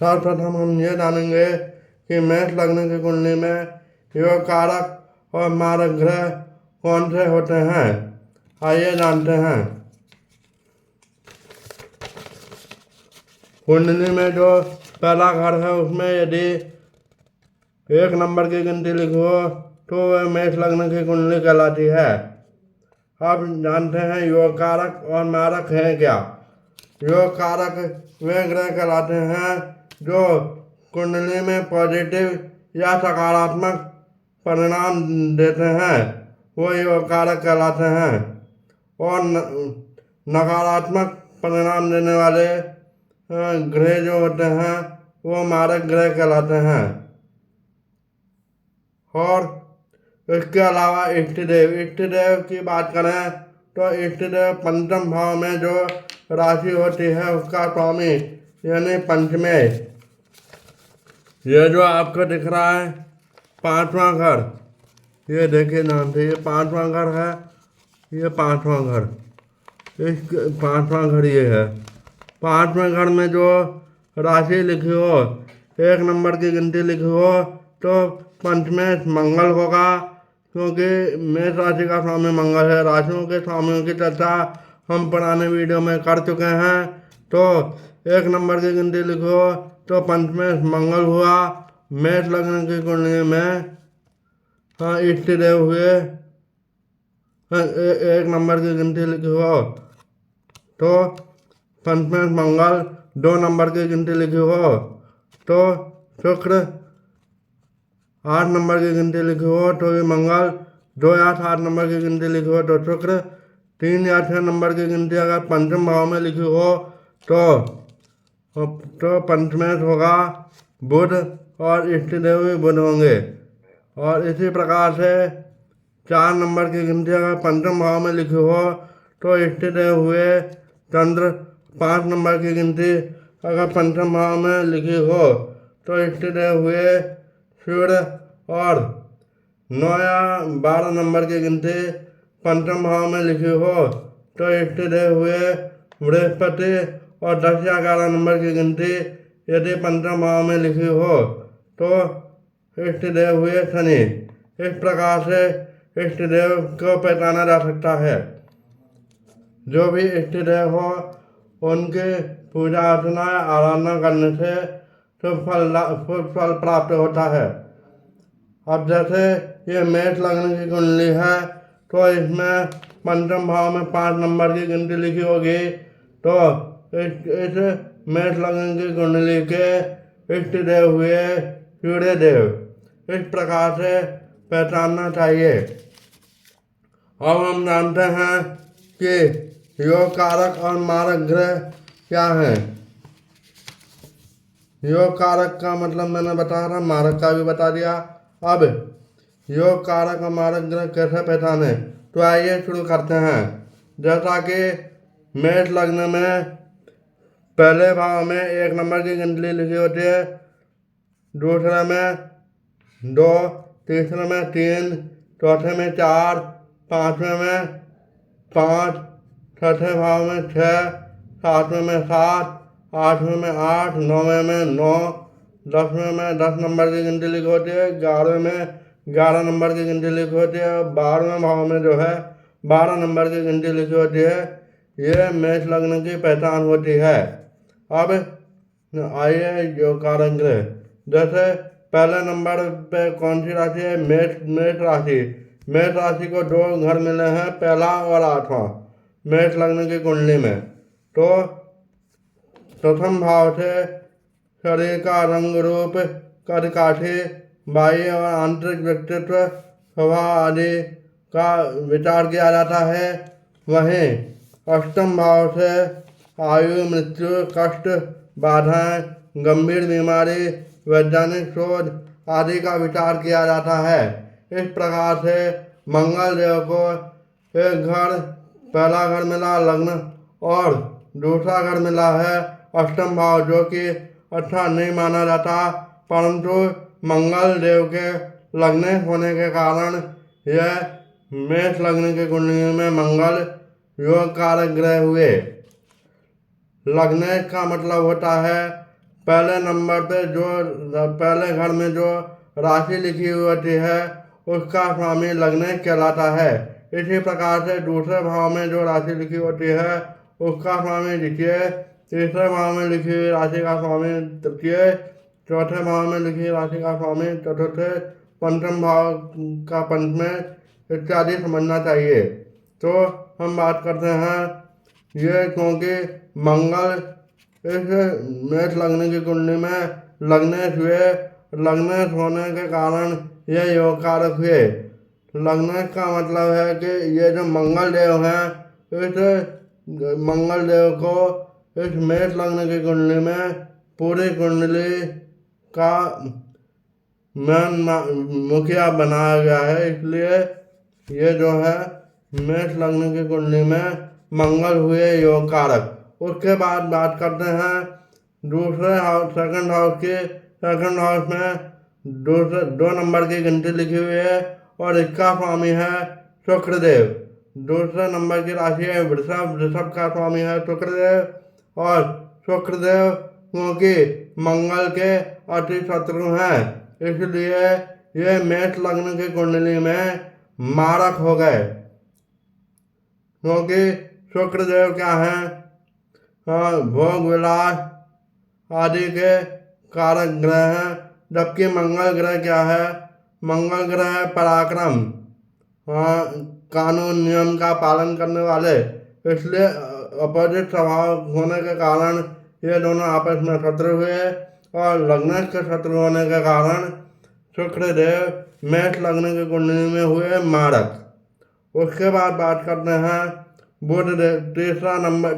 सर्वप्रथम हम ये जानेंगे कि मेष लग्न की कुंडली में योग कारक और मारक ग्रह कौन से होते हैं। आइए जानते हैं। कुंडली में जो पहला घर है उसमें यदि 1 नंबर की गिनती लिखी हो तो वह मेष लग्न की कुंडली कहलाती है। अब जानते हैं योग कारक और मारक हैं क्या। योग कारक वे ग्रह कहलाते हैं जो कुंडली में पॉजिटिव या सकारात्मक परिणाम देते हैं, वो योग कारक कहलाते हैं। और नकारात्मक परिणाम देने वाले ग्रह जो होते हैं वो मारक ग्रह कहलाते हैं। और इसके अलावा इष्ट देव की बात करें तो इष्ट देव पंचम भाव में जो राशि होती है उसका स्वामी यानी पंचमे, ये जो आपको दिख रहा है 5वां घर, ये देखिए नाम से, ये 5वां घर है, ये 5वां घर, इस 5वां घर ये है। 5वें घर में जो राशि लिखी हो, 1 नंबर की गिनती लिखी हो तो पंचमे मंगल होगा, क्योंकि मेष राशि का स्वामी मंगल है। राशियों के स्वामियों की चर्चा हम पुराने वीडियो में कर चुके हैं। तो 1 नंबर की गिनती लिखो तो पंचमे मंगल हुआ। मेष लग्न की कुंडली में इष्ट देव हुए। 1 नंबर की गिनती लिखी हो तो पंचमे मंगल, 2 नंबर की गिनती लिखी हो तो शुक्र, 8 नंबर की गिनती लिखी हो तो ये मंगल, 2 या 7 नंबर की गिनती लिखी हो तो शुक्र, 3 या 6 नंबर की गिनती अगर पंचम भाव में लिखी हो तो पंचमेश होगा बुध, और इष्ट देव भी बुध होंगे। और इसी प्रकार से 4 नंबर की गिनती अगर पंचम भाव में लिखी हो तो इष्ट देव हुए चंद्र। 5 नंबर की गिनती अगर पंचम भाव में लिखी हो तो इष्ट देव हुए सूर्य। और 9 या 12 नंबर की गिनती पंचम भाव में लिखी हो तो इष्ट देव हुए बृहस्पति। और 10 या 11 नंबर की गिनती यदि पंचम भाव में लिखी हो तो इष्ट देव हुए शनि। इस प्रकार से इष्ट देव को पहचाना जा सकता है। जो भी इष्ट देव हो उनके पूजा अर्चना आराधना करने से शुभ फल प्राप्त होता है। अब जैसे ये मेष लग्न की कुंडली है तो इसमें पंचम भाव में 5 नंबर की गिनती लिखी होगी तो इस मेष लग्न की कुंडली के इष्ट देव हुए सूर्य देव। इस प्रकार से पहचानना चाहिए। अब हम जानते हैं कि योग कारक और मारक ग्रह क्या है। योग कारक का मतलब मैंने बताया था, मारक का भी बता दिया। अब योग कारक और मारक ग्रह कैसे पहचाने, तो आइए शुरू करते हैं। जैसा कि मेष लग्न में पहले भाव में 1 नंबर की गिनती लिखी होती है, दूसरे में 2, तीसरे में 3, चौथे में 4, 5वें में 5, छठे भाव में 6, 7वें में 7, 8वें में 8, 9वें में 9, 10वें में 10 नंबर की गिनती लिखी होती है, 11वें में 11 नंबर की गिनती लिखी होती है, 12वें भाव में जो है 12 नंबर की गिनती लिखी होती है। ये मेष लग्न की पहचान होती है। अब आइए योग कारक ग्रह। जैसे पहले नंबर पे कौन सी राशि है, मेष राशि। मेष राशि को 2 घर मिले हैं, पहला और 8वां मेष लग्न की कुंडली में। तो प्रथम भाव से शरीर का रंग रूप, कद काठी, बाह्य और आंतरिक व्यक्तित्व, स्वभाव आदि का विचार किया जाता है। वहीं अष्टम भाव से आयु, मृत्यु, कष्ट, बाधाएं, गंभीर बीमारी, वैज्ञानिक शोध आदि का विचार किया जाता है। इस प्रकार से मंगल देव को एक घर, पहला घर मिला लग्न और दूसरा घर मिला है अष्टम भाव, जो कि अच्छा नहीं माना जाता, परंतु मंगल देव के लग्न होने के कारण यह मेष लग्न की कुंडली में मंगल योग कारक ग्रह हुए। लग्न का मतलब होता है पहले नंबर पे जो पहले घर में जो राशि लिखी हुई होती है उसका स्वामी लग्नेश कहलाता है। इसी प्रकार से दूसरे भाव में जो राशि लिखी होती है उसका स्वामी द्वितीय, तीसरे भाव में लिखी हुई राशि का स्वामी तृतीय, चौथे भाव में लिखी राशि का स्वामी चतुर्थ, पंचम भाव का पंचमें इत्यादि समझना चाहिए। तो हम बात करते हैं ये, क्योंकि मंगल इस मेष लग्न की कुंडली में लग्नेश हुए, लग्नेश होने के कारण ये योग कारक हुए। लग्नेश का मतलब है कि ये जो मंगल देव हैं, इस मंगल देव को इस मेष लग्न की कुंडली में पूरी कुंडली का मुखिया बनाया गया है। इसलिए ये जो है मेष लग्न की कुंडली में मंगल हुए योग कारक। उसके बाद बात करते हैं दूसरे हाउस सेकंड हाउस की। सेकंड हाउस में दूसरे 2 नंबर की गिनती लिखी हुई है और इसका स्वामी है शुक्रदेव। दूसरे नंबर की राशि है वृषभ, वृषभ का स्वामी है शुक्रदेव। और शुक्रदेव क्योंकि मंगल के अति शत्रु हैं, इसलिए ये मेष लग्न की कुंडली में मारक हो गए। क्योंकि शुक्रदेव क्या है, भोग विलास आदि के कारक ग्रह हैं, जबकि मंगल ग्रह क्या है, मंगल ग्रह है पराक्रम, कानून नियम का पालन करने वाले। इसलिए अपोजिट स्वभाव होने के कारण ये दोनों आपस में शत्रु हुए और लग्न के शत्रु होने के कारण शुक्रदेव मेष लग्न की कुंडली में हुए मारक। उसके बाद बात करते हैं बुध देव। तीसरा नंबर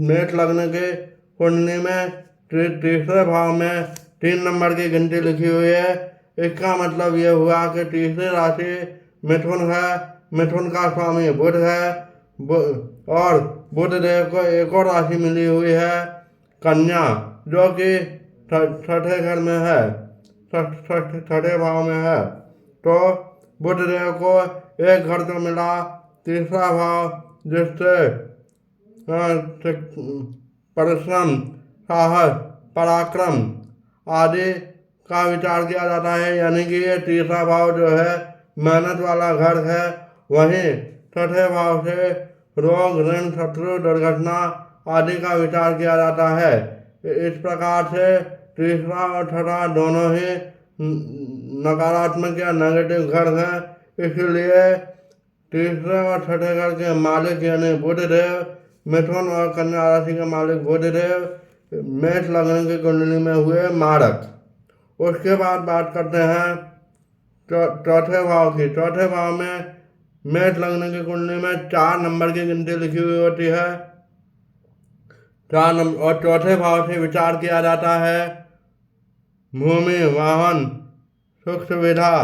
मेष लग्न के कुंडली में तीसरे भाव में 3 नंबर की गिनती लिखी हुई है। इसका मतलब ये हुआ कि तीसरी राशि मिथुन है, मिथुन का स्वामी बुध है, और बुध देव को एक और राशि मिली हुई है कन्या, जो कि छठे घर में है, छठे भाव में है। तो बुध देव को एक घर तो मिला, तीसरा भाव, जिससे परिश्रम, साहस, पराक्रम आदि का विचार किया जाता है। यानी कि ये तीसरा भाव जो है मेहनत वाला घर है। वहीं छठे भाव से रोग, ऋण, शत्रु, दुर्घटना आदि का विचार किया जाता है। इस प्रकार से तीसरा और छठा दोनों ही नकारात्मक या नेगेटिव घर हैं। इसलिए तीसरे और छठे घर के मालिक यानी बुध देव, मिथुन और कन्या राशि के मालिक बुध देव मेष लग्न की कुंडली में हुए मारक। उसके बाद बात करते हैं चौथे भाव की। चौथे भाव में मेष लग्न की कुंडली में 4 नंबर की गिनती लिखी हुई होती है। 4 नंबर और चौथे भाव से विचार किया जाता है भूमि, वाहन, सुख सुविधा,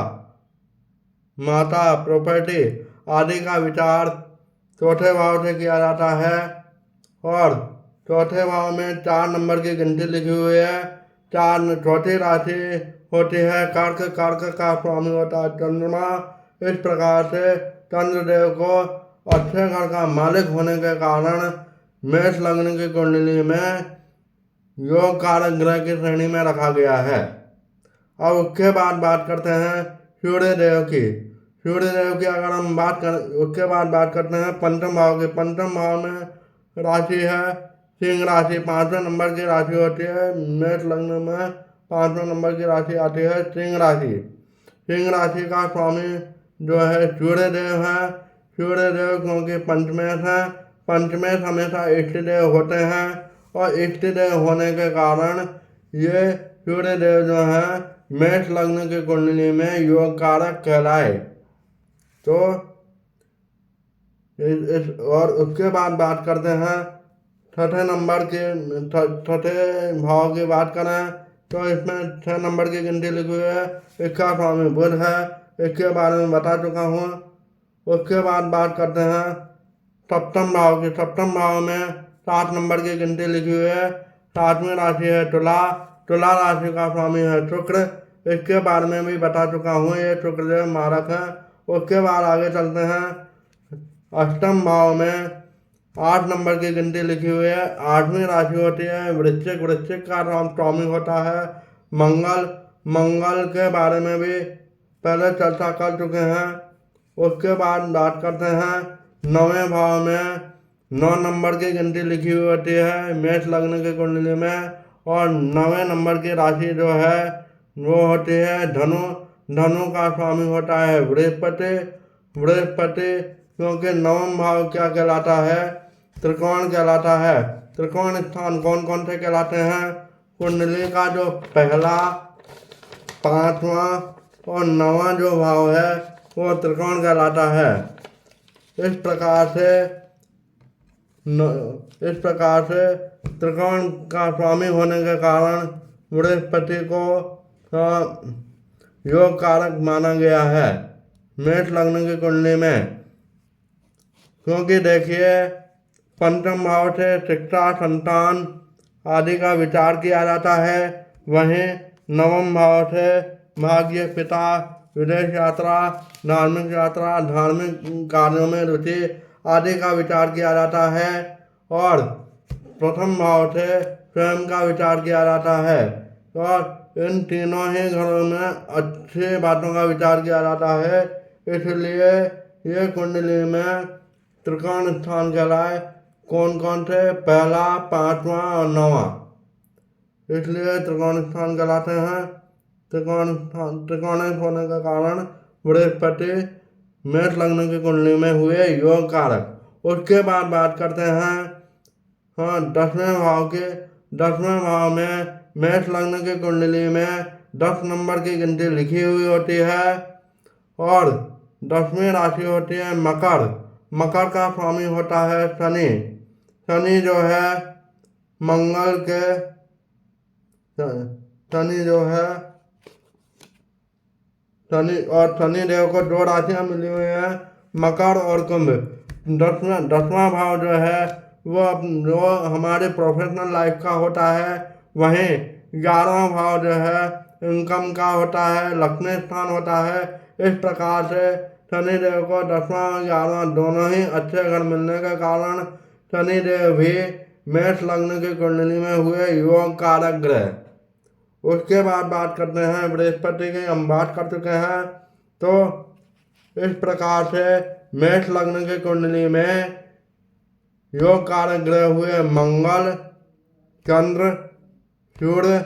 माता, प्रॉपर्टी आदि का विचार चौथे भाव से किया जाता है। और चौथे भाव में 4 नंबर की गिनती लिखी हुई है। चौथी राशि होती है कर्क, कर्क का स्वामी होता है चंद्रमा। इस प्रकार से चंद्रदेव को अच्छे घर का मालिक होने के कारण मेष लग्न की कुंडली में योग कारक ग्रह की श्रेणी में रखा गया है। अब उसके बाद बात करते हैं सूर्य देव की। सूर्य देव की अगर हम बात कर उसके बाद बात करते हैं पंचम भाव की। पंचम भाव में राशि है सिंह राशि, 5वें नंबर की राशि होती है। मेष लग्न में 5वें नंबर की राशि आती है सिंह राशि। सिंह राशि का स्वामी जो है सूर्य देव है। सूर्य देव क्योंकि पंचमेश है, पंचमेश हमेशा इष्ट देव होते हैं और इष्ट देव होने के कारण ये सूर्य देव जो है मेष लग्न की कुंडली में योग कारक कहलाए। तो और उसके बाद बात करते हैं छठे नंबर के छठे भाव की बात करें तो इसमें 6 नंबर की गिनती लिखी हुई है। इसका स्वामी बुध है, इसके बारे में बता चुका हूँ। उसके बाद बात करते हैं सप्तम भाव की। सप्तम भाव में 7 नंबर की गिनती लिखी हुई है। 7वीं राशि है तुला, तुला राशि का स्वामी है शुक्र। इसके बारे में भी बता चुका हूँ, ये शुक्रदेव मारक है। उसके बाद आगे चलते हैं अष्टम भाव में 8 नंबर की गिनती लिखी हुई है। 8वीं राशि होती है वृश्चिक। वृश्चिक का स्वामी होता है मंगल। मंगल के बारे में भी पहले चर्चा कर चुके हैं। उसके बाद बात करते हैं 9वें भाव में 9 नंबर की गिनती लिखी हुई होती है मेष लग्न की कुंडली में। और 9वें नंबर की राशि जो है वो होती है धनु। धनु का स्वामी होता है बृहस्पति। बृहस्पति क्योंकि 9वां भाव क्या कहलाता है? त्रिकोण कहलाता है। त्रिकोण स्थान कौन कौन से कहलाते हैं? कुंडली का जो पहला, 5वां और 9वां जो भाव है वो त्रिकोण कहलाता है। इस प्रकार से त्रिकोण का स्वामी होने के कारण बृहस्पति को योग कारक माना गया है मेष लग्न की कुंडली में। क्योंकि देखिए पंचम भाव से शिक्षा, संतान आदि का विचार किया जाता है। वहीं 9वें भाव से भाग्य, पिता, विदेश यात्रा, धार्मिक कार्यों में रुचि आदि का विचार किया जाता है। और प्रथम भाव से स्वयं का विचार किया जाता है। और इन तीनों ही घरों में अच्छी बातों का विचार किया जाता है। इसलिए ये कुंडली में त्रिकोण स्थान कहलाए कौन कौन से? पहला, 5वां और 9वां। इसलिए त्रिकोण स्थान कहलाते हैं। त्रिकोण होने के कारण बृहस्पति मेष लग्न की कुंडली में हुए योग कारक। उसके बाद बात करते हैं 10वें भाव के। 10वें भाव में मेष लग्न की कुंडली में 10 नंबर की गिनती लिखी हुई होती है। और 10वीं राशि होती है मकर। मकर का स्वामी होता है शनि। शनि जो है मंगल के शनि देव को 2 राशियां मिली हुई हैं मकर और कुंभ। 10वां भाव जो है वो हमारे प्रोफेशनल लाइफ का होता है। वहीं 11वां भाव जो है इनकम का होता है, लक्ष्मी स्थान होता है। इस प्रकार से शनि देव को 10वां और 11वां दोनों ही अच्छे घर मिलने के कारण शनि देव भी मेष लग्न की कुंडली में हुए योग कारक ग्रह। उसके बाद बात करते हैं बृहस्पति की। हम बात कर चुके हैं। तो इस प्रकार से मेष लग्न की कुंडली में योग कारक ग्रह हुए मंगल, चंद्र, सूर्य,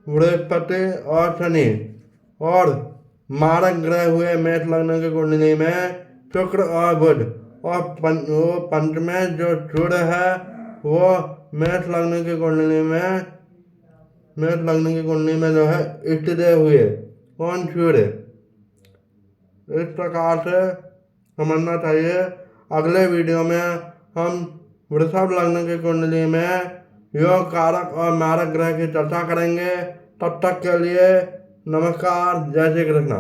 बृहस्पति और शनि। और मारक ग्रह हुए मेष लग्न की कुंडली में शुक्र और बुध। और पंचमें जो सूर्य है वो मेष लग्न की कुंडली में जो है इष्ट देव हुए कौन? सूर्य। इस प्रकार से समझना चाहिए। अगले वीडियो में हम वृषभ लग्न की कुंडली में योग कारक और मारक ग्रह की चर्चा करेंगे। तब तक के लिए नमस्कार, जय श्री कृष्ण।